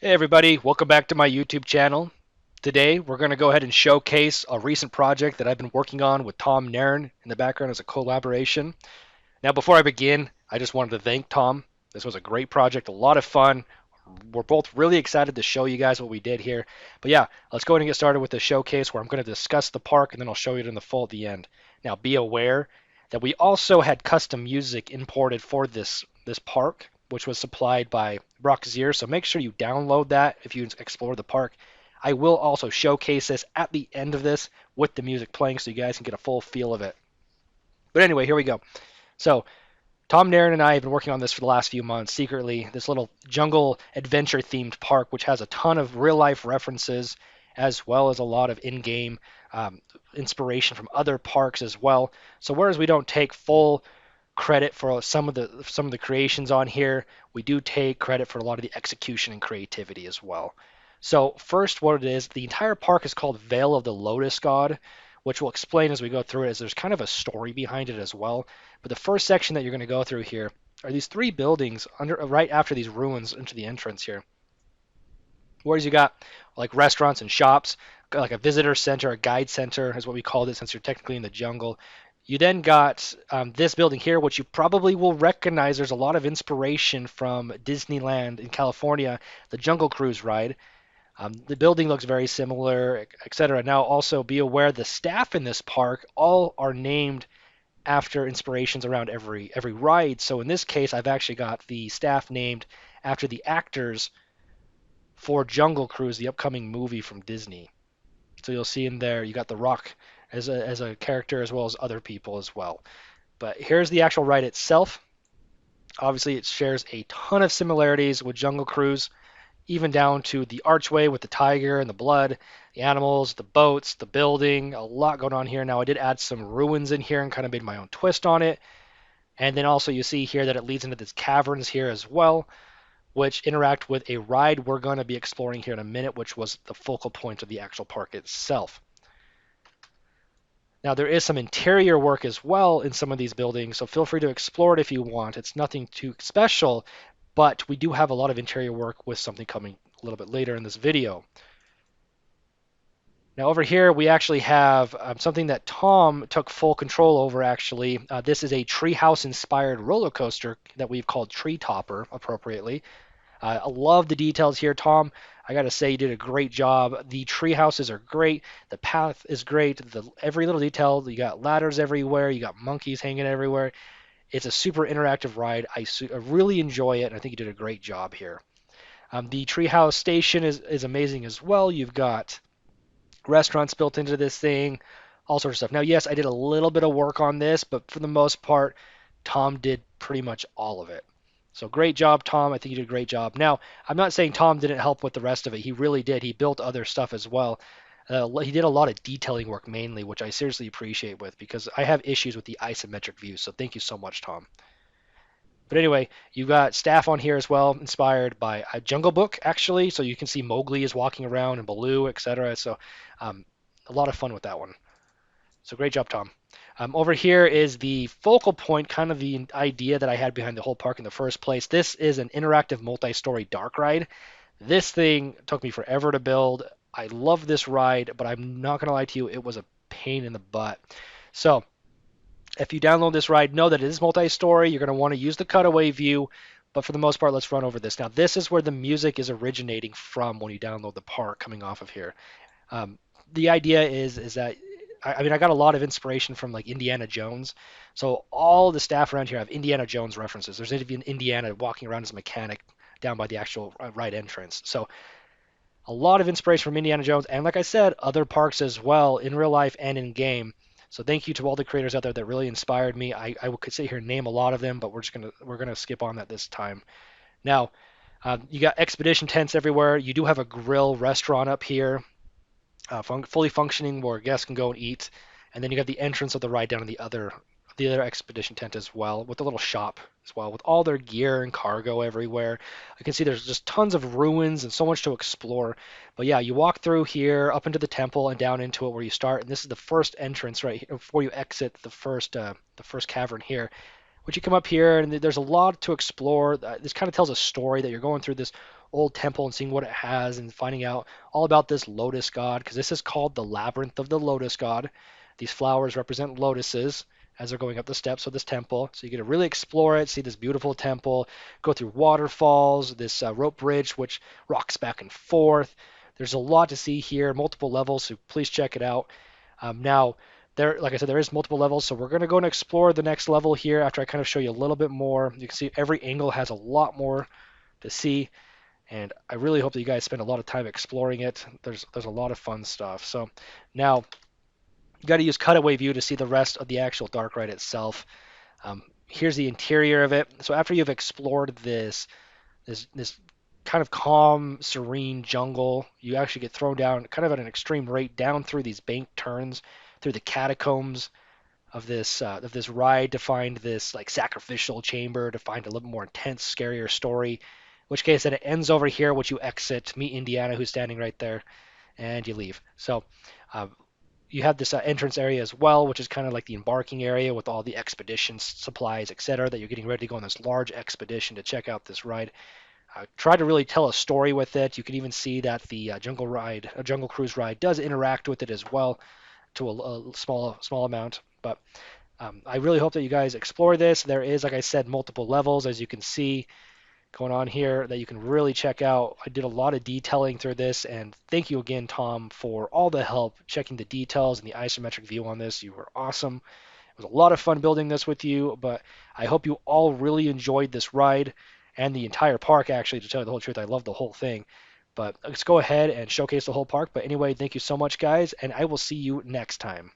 Hey everybody, welcome back to my YouTube channel. Today we're going to go ahead and showcase a recent project that I've been working on with TomKnarren in the background as a collaboration. Now before I begin, I just wanted to thank Tom. This was a great project, a lot of fun. We're both really excited to show you guys what we did here. But yeah, let's go ahead and get started with the showcase where I'm going to discuss the park and then I'll show you it in the full at the end. Now be aware that we also had custom music imported for this park, which was supplied by Brockzier. So make sure you download that if you explore the park. I will also showcase this at the end of this with the music playing so you guys can get a full feel of it. But anyway, here we go. So TomKnarren and I have been working on this for the last few months secretly. This little jungle adventure themed park, which has a ton of real life references, as well as a lot of in game inspiration from other parks as well. So whereas we don't take full credit for some of the creations on here, we do take credit for a lot of the execution and creativity as well. So first, what it is, the entire park is called Vale of the Lotus God, which we'll explain as we go through it, as there's kind of a story behind it as well. But the first section that you're going to go through here are these three buildings under right after these ruins into the entrance here. Whereas you got like restaurants and shops, like a visitor center, a guide center is what we called it since you're technically in the jungle. You then got this building here, which you probably will recognize. There's a lot of inspiration from Disneyland in California, the Jungle Cruise ride. The building looks very similar, etc. Now, also be aware the staff in this park all are named after inspirations around every ride. So in this case, I've actually got the staff named after the actors for Jungle Cruise, the upcoming movie from Disney. So you'll see in there you got The Rock as a character as well as other people as well. But here's the actual ride itself. Obviously, it shares a ton of similarities with Jungle Cruise, even down to the archway with the tiger and the blood, the animals, the boats, the building, a lot going on here. Now, I did add some ruins in here and kind of made my own twist on it. And then also you see here that it leads into these caverns here as well, which interact with a ride we're going to be exploring here in a minute, which was the focal point of the actual park itself. Now, there is some interior work as well in some of these buildings, so feel free to explore it if you want. It's nothing too special, but we do have a lot of interior work with something coming a little bit later in this video. Now over here we actually have something that Tom took full control over actually. This is a treehouse inspired roller coaster that we've called Tree Topper appropriately. I love the details here, Tom. I gotta say you did a great job. The tree houses are great. The path is great. Every little detail. You got ladders everywhere. You got monkeys hanging everywhere. It's a super interactive ride. I really enjoy it, and I think you did a great job here. The treehouse station is amazing as well. You've got restaurants built into this thing, all sorts of stuff. Now, yes, I did a little bit of work on this, but for the most part, Tom did pretty much all of it. So great job, Tom. I think you did a great job. Now, I'm not saying Tom didn't help with the rest of it. He really did. He built other stuff as well. He did a lot of detailing work mainly, which I seriously appreciate with because I have issues with the isometric view. So thank you so much, Tom. But anyway, you got staff on here as well, inspired by a Jungle Book, actually. So you can see Mowgli is walking around and Baloo, etc. So a lot of fun with that one. So great job, Tom. Over here is the focal point, kind of the idea that I had behind the whole park in the first place. This is an interactive multi-story dark ride. This thing took me forever to build. I love this ride, but I'm not going to lie to you, it was a pain in the butt. So if you download this ride, know that it is multi-story. You're going to want to use the cutaway view, but for the most part, let's run over this. Now, this is where the music is originating from when you download the park coming off of here. Um, the idea is that I mean I got a lot of inspiration from like Indiana Jones, so all the staff around here have Indiana Jones references. There's even Indiana walking around as a mechanic down by the actual ride entrance. So a lot of inspiration from Indiana Jones, and like I said, other parks as well in real life and in game. So thank you to all the creators out there that really inspired me. I could sit here and name a lot of them, but we're gonna skip on that this time. Now, you got expedition tents everywhere. You do have a grill restaurant up here, fully functioning where guests can go and eat. And then you got the entrance of the ride down in the other expedition tent as well, with a little shop as well, with all their gear and cargo everywhere. I can see there's just tons of ruins and so much to explore. But yeah, you walk through here up into the temple and down into it where you start, and this is the first entrance right here before you exit the first cavern here. Which you come up here and there's a lot to explore. This kind of tells a story that you're going through this old temple and seeing what it has and finding out all about this Lotus God, because this is called the Labyrinth of the Lotus God. These flowers represent lotuses as they're going up the steps of this temple. So you get to really explore it, see this beautiful temple, go through waterfalls, this rope bridge which rocks back and forth. There's a lot to see here, multiple levels, so please check it out. Now, there, like I said, there is multiple levels, so we're going to go and explore the next level here after I kind of show you a little bit more. You can see every angle has a lot more to see, and I really hope that you guys spend a lot of time exploring it. There's a lot of fun stuff. So now you got to use cutaway view to see the rest of the actual dark ride itself. Here's the interior of it. So after you've explored this kind of calm, serene jungle, you actually get thrown down kind of at an extreme rate down through these bank turns, through the catacombs of this ride to find this like sacrificial chamber to find a little more intense, scarier story. In which case, then it ends over here, which you exit, meet Indiana, who's standing right there, and you leave. So uh, you have this entrance area as well, which is kind of like the embarking area with all the expedition supplies, etc., that you're getting ready to go on this large expedition to check out this ride. Try to really tell a story with it. You can even see that the Jungle Cruise ride, does interact with it as well to a small amount. But I really hope that you guys explore this. There is, like I said, multiple levels, as you can see going on here, that you can really check out. I did a lot of detailing through this, and thank you again, Tom, for all the help checking the details and the isometric view on this. You were awesome. It was a lot of fun building this with you, but I hope you all really enjoyed this ride and the entire park, actually, to tell you the whole truth. I love the whole thing. But let's go ahead and showcase the whole park. But anyway, thank you so much, guys, and I will see you next time.